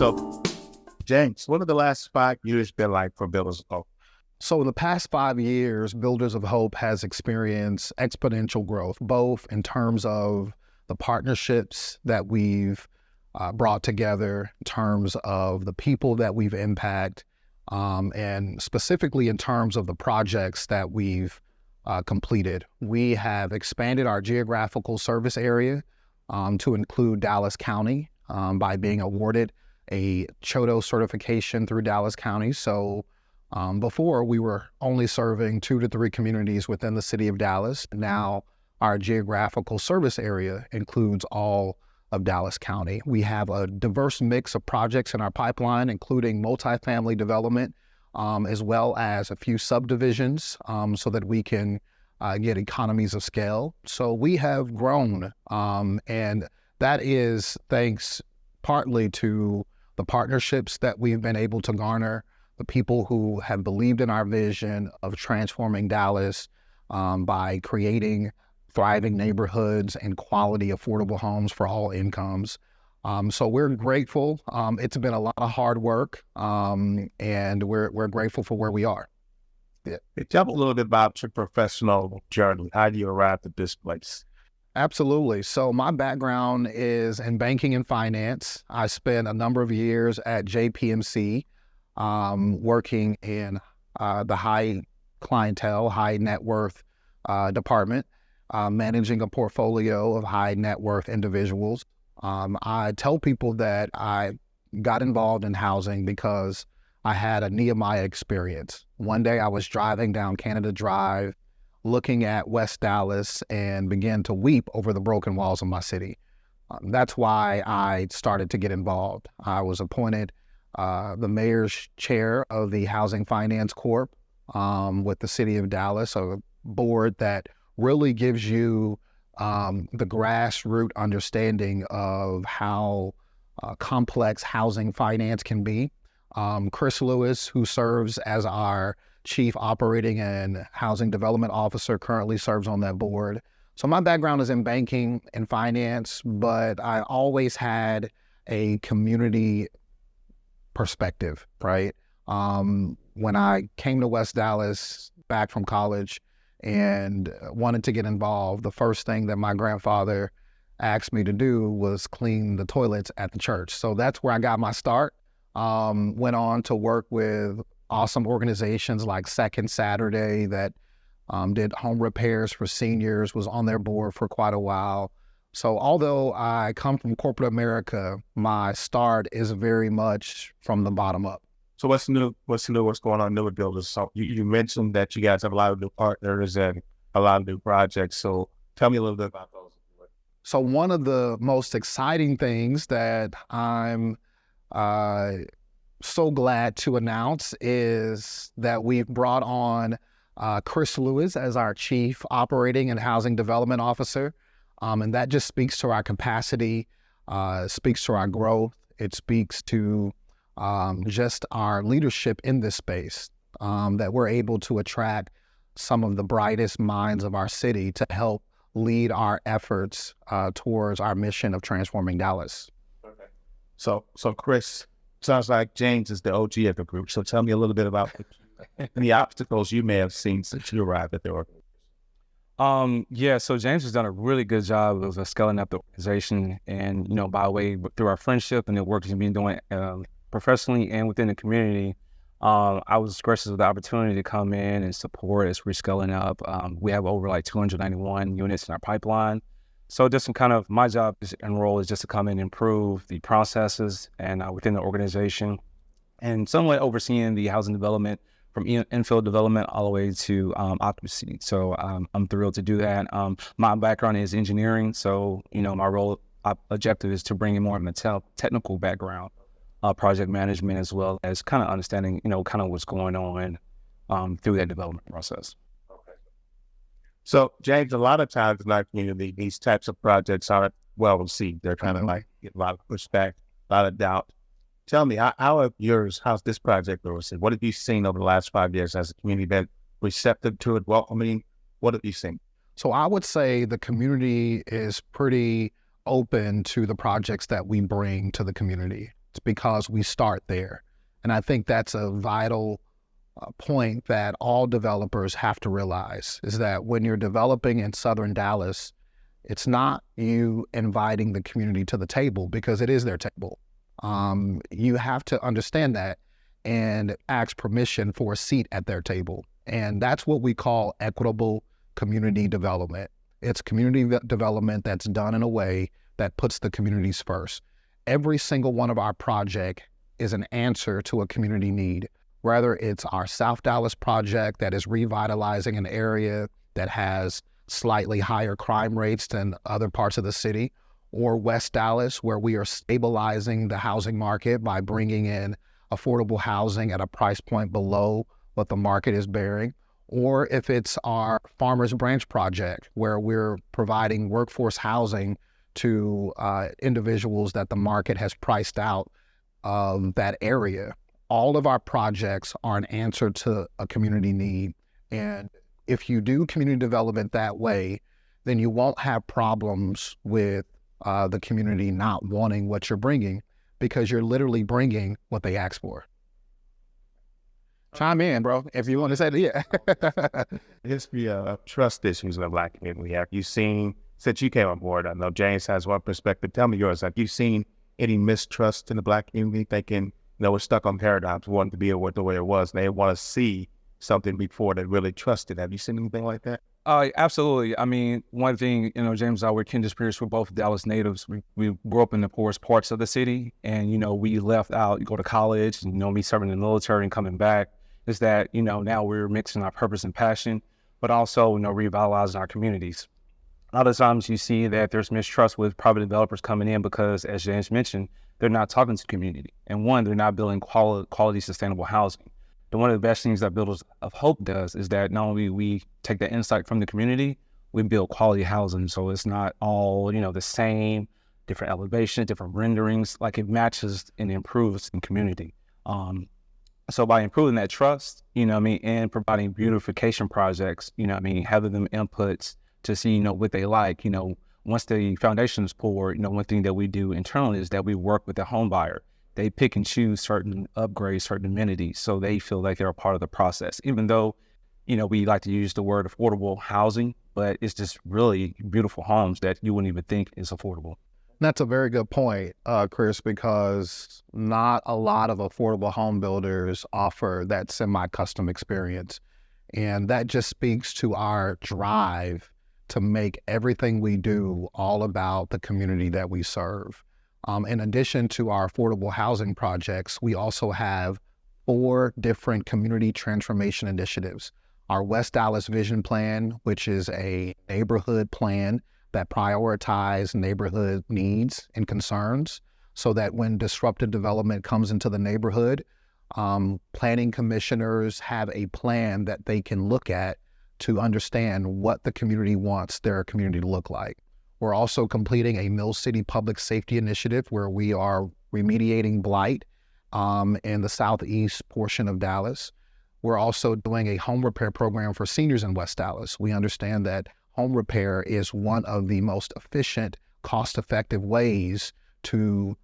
So, James, what have the last 5 years been like for Builders of Hope? So in the past 5 years, Builders of Hope has experienced exponential growth, both in terms of the partnerships that we've brought together, in terms of the people that we've impacted, and specifically in terms of the projects that we've completed. We have expanded our geographical service area to include Dallas County by being awarded a CHOTO certification through Dallas County. So before, we were only serving 2 to 3 communities within the city of Dallas. Now, our geographical service area includes all of Dallas County. We have a diverse mix of projects in our pipeline, including multifamily development, as well as a few subdivisions, so that we can get economies of scale. So we have grown, and that is thanks partly to the partnerships that we've been able to garner, the people who have believed in our vision of transforming Dallas by creating thriving neighborhoods and quality, affordable homes for all incomes. So we're grateful. It's been a lot of hard work, and we're grateful for where we are. Yeah. Tell me a little bit about your professional journey. How do you arrive at this place? Absolutely. So my background is in banking and finance. I spent a number of years at JPMC, working in the high clientele, high net worth department, managing a portfolio of high net worth individuals. I tell people that I got involved in housing because I had a Nehemiah experience. One day I was driving down Canada Drive, looking at West Dallas, and began to weep over the broken walls of my city. That's why I started to get involved. I was appointed the mayor's chair of the Housing Finance Corp with the city of Dallas, a board that really gives you the grassroots understanding of how complex housing finance can be. Chris Lewis, who serves as our Chief Operating and Housing Development Officer, currently serves on that board. So my background is in banking and finance, but I always had a community perspective, right? When I came to West Dallas back from college and wanted to get involved, the first thing that my grandfather asked me to do was clean the toilets at the church. So that's where I got my start. Went on to work with awesome organizations like Second Saturday that did home repairs for seniors, was on their board for quite a while. So although I come from corporate America, my start is very much from the bottom up. So what's new? What's going on new with Builders? So you mentioned that you guys have a lot of new partners and a lot of new projects. So tell me a little bit about those. So one of the most exciting things that I'm so glad to announce is that we've brought on Chris Lewis as our Chief Operating and Housing Development Officer. And that just speaks to our capacity, speaks to our growth. It speaks to just our leadership in this space, that we're able to attract some of the brightest minds of our city to help lead our efforts towards our mission of transforming Dallas. Okay. So Chris, sounds like James is the OG of the group. So tell me a little bit about the obstacles you may have seen since you arrived at the organization. So James has done a really good job of scaling up the organization, and by way through our friendship and the work he's been doing professionally and within the community. I was gracious with the opportunity to come in and support as we're scaling up. We have over 291 units in our pipeline. So just kind of my job and role is just to come in and improve the processes and within the organization, and somewhat overseeing the housing development from infill development all the way to occupancy. So I'm thrilled to do that. My background is engineering, so my role objective is to bring in more of a technical background, project management, as well as kind of understanding kind of what's going on through that development process. So, James, a lot of times in our community, these types of projects aren't well received. They're kind of get a lot of pushback, a lot of doubt. Tell me, how's this project been received? What have you seen over the last 5 years? Has the community been receptive to it, welcoming? What have you seen? So I would say the community is pretty open to the projects that we bring to the community. It's because we start there. And I think that's a vital point that all developers have to realize, is that when you're developing in Southern Dallas, it's not you inviting the community to the table, because it is their table. You have to understand that and ask permission for a seat at their table. And that's what we call equitable community development. It's community development that's done in a way that puts the communities first. Every single one of our projects is an answer to a community need, whether it's our South Dallas project that is revitalizing an area that has slightly higher crime rates than other parts of the city, or West Dallas, where we are stabilizing the housing market by bringing in affordable housing at a price point below what the market is bearing, or if it's our Farmers Branch project, where we're providing workforce housing to individuals that the market has priced out of that area. All of our projects are an answer to a community need. And if you do community development that way, then you won't have problems with the community not wanting what you're bringing, because you're literally bringing what they asked for. Chime in, bro, if you want to say that. Yeah. History of trust issues in the Black community. Have you seen, since you came on board, I know James has one perspective. Tell me yours. Have you seen any mistrust in the Black community, thinking, we're stuck on paradigms, wanting to be with the way it was, and they want to see something before they really trust it? Have you seen anything like that? Absolutely. I mean, one thing, James and I were kindred spirits. We're both Dallas natives. We grew up in the poorest parts of the city, and, we left out, go to college, me serving in the military and coming back, is that, now we're mixing our purpose and passion, but also, revitalizing our communities. A lot of times you see that there's mistrust with private developers coming in because, as James mentioned, they're not talking to the community. And one, they're not building quality sustainable housing. One of the best things that Builders of Hope does is that not only we take the insight from the community, we build quality housing. So it's not all, the same, different elevation, different renderings, like it matches and improves in community. So by improving that trust, and providing beautification projects, having them inputs to see, what they like, once the foundation is poured, one thing that we do internally is that we work with the home buyer. They pick and choose certain upgrades, certain amenities, so they feel like they're a part of the process. Even though, we like to use the word affordable housing, but it's just really beautiful homes that you wouldn't even think is affordable. That's a very good point, Chris, because not a lot of affordable home builders offer that semi-custom experience. And that just speaks to our drive to make everything we do all about the community that we serve. In addition to our affordable housing projects, we also have 4 different community transformation initiatives. Our West Dallas Vision Plan, which is a neighborhood plan that prioritizes neighborhood needs and concerns, so that when disruptive development comes into the neighborhood, planning commissioners have a plan that they can look at to understand what the community wants their community to look like. We're also completing a Mill City Public Safety Initiative, where we are remediating blight in the southeast portion of Dallas. We're also doing a home repair program for seniors in West Dallas. We understand that home repair is one of the most efficient, cost-effective ways to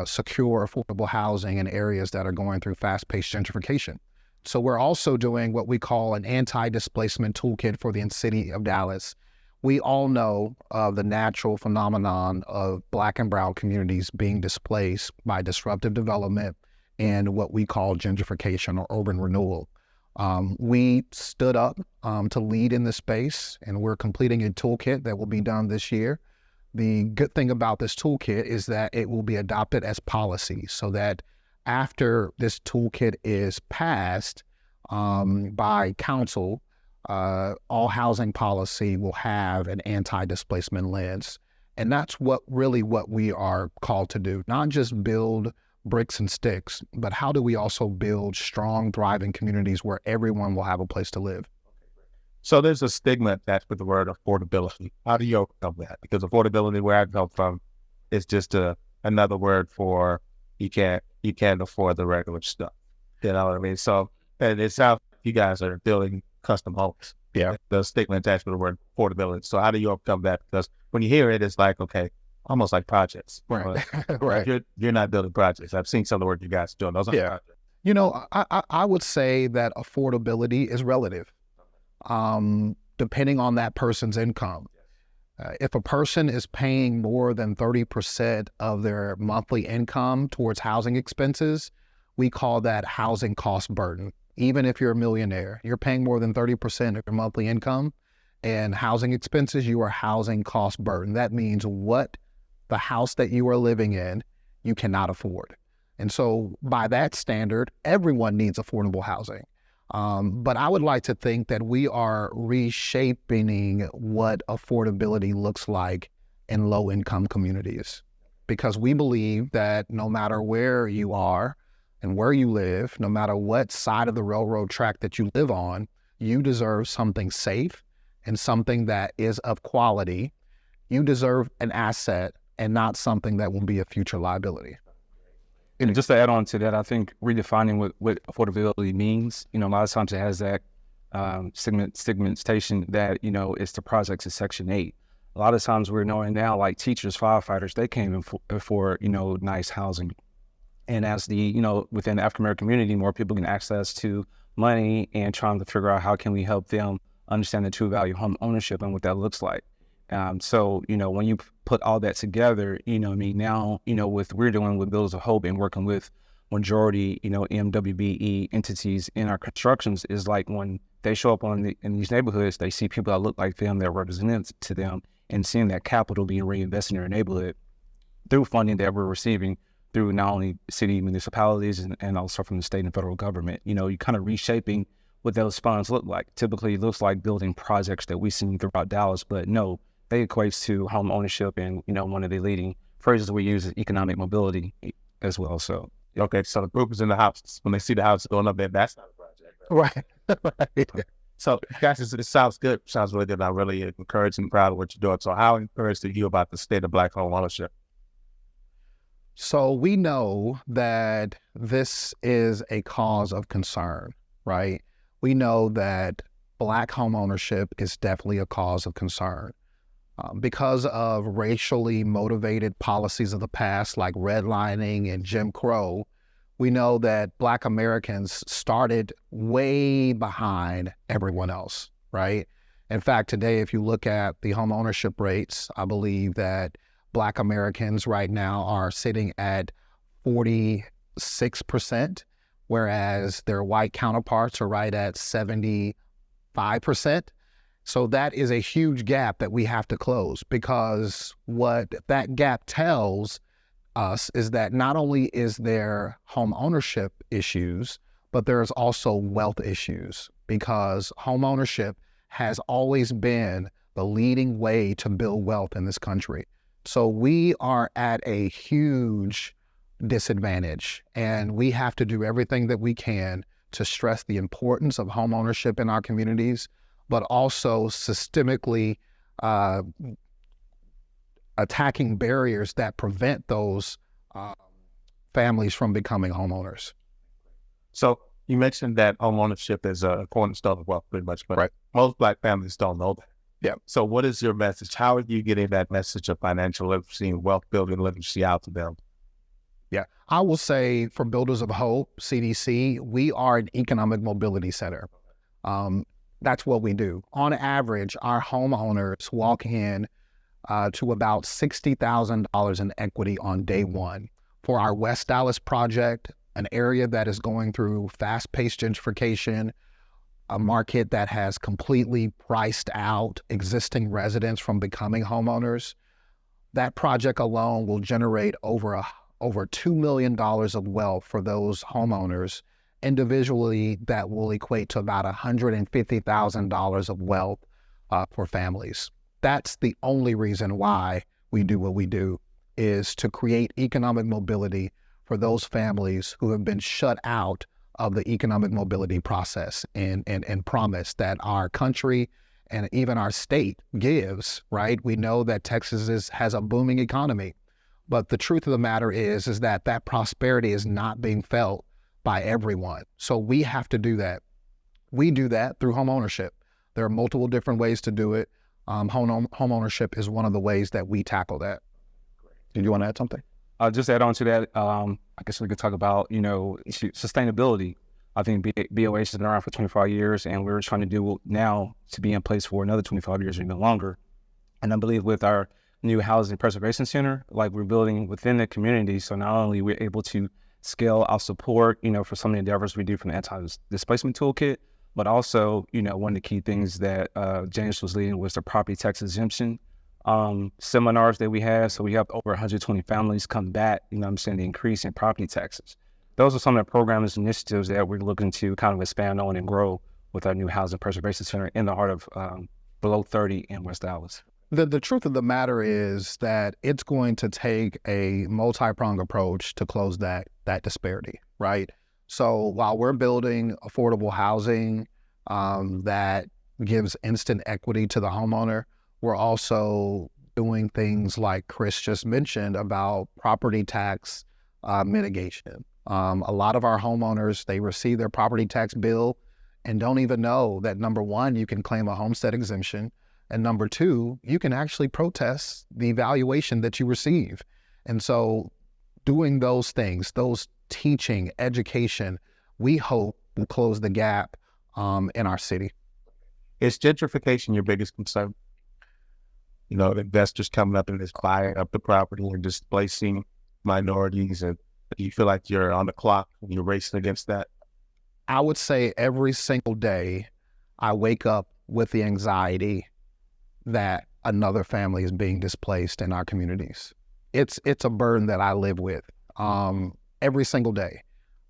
secure affordable housing in areas that are going through fast-paced gentrification. So we're also doing what we call an anti-displacement toolkit for the city of Dallas. We all know of the natural phenomenon of Black and brown communities being displaced by disruptive development and what we call gentrification or urban renewal. We stood up to lead in this space, and we're completing a toolkit that will be done this year. The good thing about this toolkit is that it will be adopted as policy, so that after this toolkit is passed by council, all housing policy will have an anti-displacement lens. And that's what we are called to do, not just build bricks and sticks, but how do we also build strong, thriving communities where everyone will have a place to live? So there's a stigma attached with the word affordability. How do you overcome that? Because affordability, where I come from, is just another word for you can't afford the regular stuff. You know what I mean? So, and it sounds like you guys are building custom homes. Yeah. The stigma attached with the word affordability. So how do you overcome that? Because when you hear it, it's like, okay, almost like projects. Right. Like Right. you're not building projects. I've seen some of the work you guys are doing. Those are Yeah. projects. You know, I would say that affordability is relative, depending on that person's income. If a person is paying more than 30% of their monthly income towards housing expenses, we call that housing cost burden. Even if you're a millionaire, you're paying more than 30% of your monthly income and housing expenses, you are housing cost burden. That means what the house that you are living in, you cannot afford. And so by that standard, everyone needs affordable housing. But I would like to think that we are reshaping what affordability looks like in low-income communities, because we believe that no matter where you are and where you live, no matter what side of the railroad track that you live on, you deserve something safe and something that is of quality. You deserve an asset and not something that will be a future liability. And just to add on to that, I think redefining what affordability means, a lot of times it has that stigmatization that, it's the projects in Section 8. A lot of times we're knowing now, like teachers, firefighters, they can't even afford, nice housing. And as within the African-American community, more people can access to money and trying to figure out how can we help them understand the true value of home ownership and what that looks like. So, when you put all that together, now, with we're doing with Builders of Hope and working with majority, MWBE entities in our constructions is like when they show up in these neighborhoods, they see people that look like them, that represent to them, and seeing that capital being reinvested in their neighborhood through funding that we're receiving through not only city municipalities and also from the state and federal government. You kind of reshaping what those funds look like. Typically, it looks like building projects that we see throughout Dallas, but no, they equate to home ownership, and one of the leading phrases we use is economic mobility as well. So Okay, so the group is in the house. When they see the house going up there, that's not a project. Right. Right. So, guys, it sounds good. Sounds really good. I'm really encouraged and proud of what you're doing. So, how encouraged are you about the state of Black home ownership? So we know that this is a cause of concern, right? We know that Black home ownership is definitely a cause of concern. Because of racially motivated policies of the past, like redlining and Jim Crow, we know that Black Americans started way behind everyone else, right? In fact, today, if you look at the home ownership rates, I believe that Black Americans right now are sitting at 46%, whereas their white counterparts are right at 75%. So that is a huge gap that we have to close, because what that gap tells us is that not only is there home ownership issues, but there's also wealth issues, because home ownership has always been the leading way to build wealth in this country. So we are at a huge disadvantage, and we have to do everything that we can to stress the importance of home ownership in our communities, but also systemically attacking barriers that prevent those families from becoming homeowners. So, you mentioned that home ownership is a cornerstone of wealth, pretty much, but Right. most Black families don't know that. Yeah. So, what is your message? How are you getting that message of financial literacy and wealth building literacy out to them? Yeah, I will say for Builders of Hope, CDC, we are an economic mobility center. That's what we do. On average, our homeowners walk in to about $60,000 in equity on day one. For our West Dallas project, an area that is going through fast-paced gentrification, a market that has completely priced out existing residents from becoming homeowners, that project alone will generate over $2 million of wealth for those homeowners. Individually, that will equate to about $150,000 of wealth for families. That's the only reason why we do what we do, is to create economic mobility for those families who have been shut out of the economic mobility process and promise that our country and even our state gives, right? We know that Texas has a booming economy, but the truth of the matter is that that prosperity is not being felt by everyone. So we have to do that. We do that through home ownership. There are multiple different ways to do it. Home ownership is one of the ways that we tackle that. Did you want to add something? Just add on to that, I guess we could talk about, sustainability. I think BOH has been around for 25 years, and we're trying to do now to be in place for another 25 years or even longer. And I believe with our new housing preservation center, like we're building within the community, so not only we're able to scale our support, for some of the endeavors we do from the anti-displacement toolkit, but also, one of the key things that James was leading was the property tax exemption seminars that we have. So we have over 120 families come back, the increase in property taxes. Those are some of the programs and initiatives that we're looking to kind of expand on and grow with our new housing preservation center in the heart of below 30 in West Dallas. The truth of the matter is that it's going to take a multi-pronged approach to close that disparity, right? So while we're building affordable housing that gives instant equity to the homeowner, we're also doing things like Chris just mentioned about property tax mitigation. A lot of our homeowners, they receive their property tax bill and don't even know that, number one, you can claim a homestead exemption, and number two, you can actually protest the valuation that you receive. And so doing those things, those teaching, education, we hope will close the gap in our city. Is gentrification your biggest concern? Investors coming up and just buying up the property and displacing minorities, and do you feel like you're on the clock and you're racing against that? I would say every single day I wake up with the anxiety that another family is being displaced in our communities. It's a burden that I live with every single day.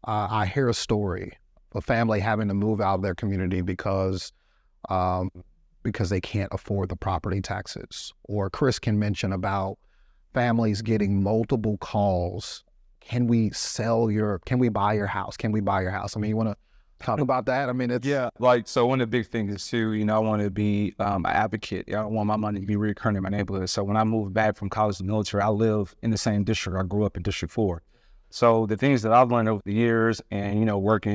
I hear a story of a family having to move out of their community because they can't afford the property taxes. Or Chris can mention about families getting multiple calls. Can we buy your house? Can we buy your house? I mean, you want to talk about that? I mean, it's... Yeah, so one of the big things is too, I want to be an advocate. I don't want my money to be recurring in my neighborhood. So when I moved back from college to the military, I live in the same district. I grew up in District 4. So the things that I've learned over the years and, work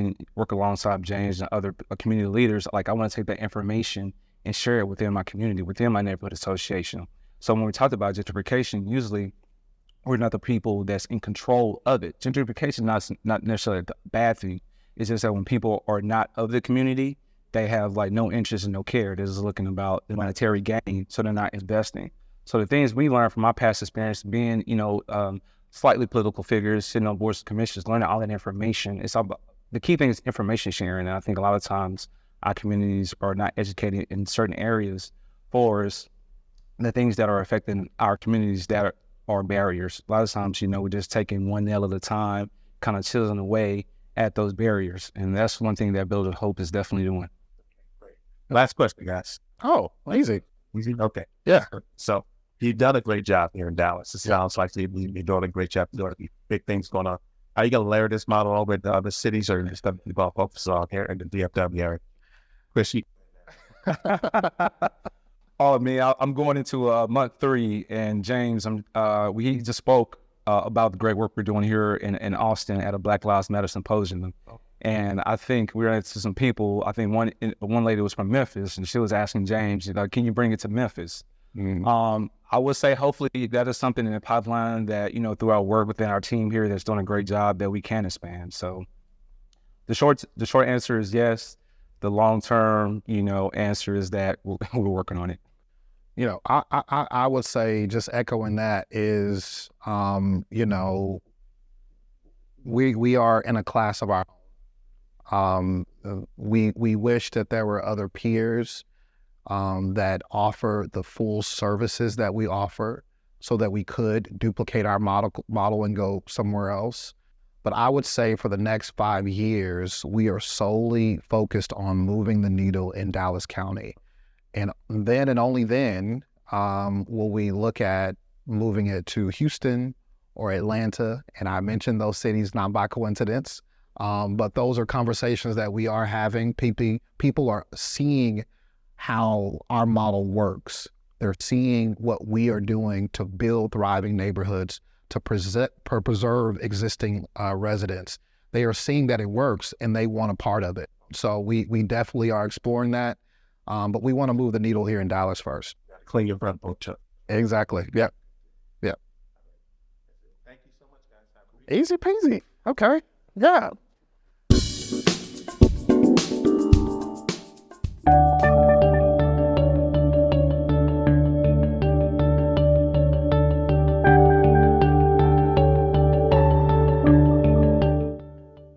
alongside James and other community leaders, like I want to take that information and share it within my community, within my neighborhood association. So when we talked about gentrification, usually we're not the people that's in control of it. Gentrification is not necessarily a bad thing. It's just that when people are not of the community, they have like no interest and no care. They're just looking about the monetary gain, so they're not investing. So the things we learned from my past experience being, slightly political figures, sitting on boards of commissions, learning all that information. It's all about, the key thing is information sharing. And I think a lot of times our communities are not educated in certain areas for us, the things that are affecting our communities that are barriers. A lot of times, we're just taking one nail at a time, kind of chiseling away at those barriers. And that's one thing that Build of Hope is definitely doing. Great. Last question, guys. Oh, easy. Easy? Okay. Yeah. So you've done a great job here in Dallas. It sounds like you're doing a great job, doing big things going on. Are you going to layer this model over to other cities, or just going to focus on here in the DFW area? Chris, Oh, man, I'm going into month 3, and James, we just spoke about the great work we're doing here in Austin at a Black Lives Matter symposium. And I think we ran into some people. I think one lady was from Memphis, and she was asking James, can you bring it to Memphis? Mm-hmm. I would say hopefully that is something in the pipeline that, through our work within our team here that's doing a great job, that we can expand. So the short answer is yes. The long-term, answer is that we're working on it. I would say, just echoing that, is, we are in a class of our own. We wish that there were other peers that offer the full services that we offer, so that we could duplicate our model and go somewhere else. But I would say for the next 5 years, we are solely focused on moving the needle in Dallas County. And then and only then will we look at moving it to Houston or Atlanta. And I mentioned those cities not by coincidence, but those are conversations that we are having. People are seeing how our model works. They're seeing what we are doing to build thriving neighborhoods, to preserve existing residents. They are seeing that it works, and they want a part of it. So we definitely are exploring that. But we want to move the needle here in Dallas first. Clean your front porch up. Exactly. Yep. Easy peasy. Okay. Yeah.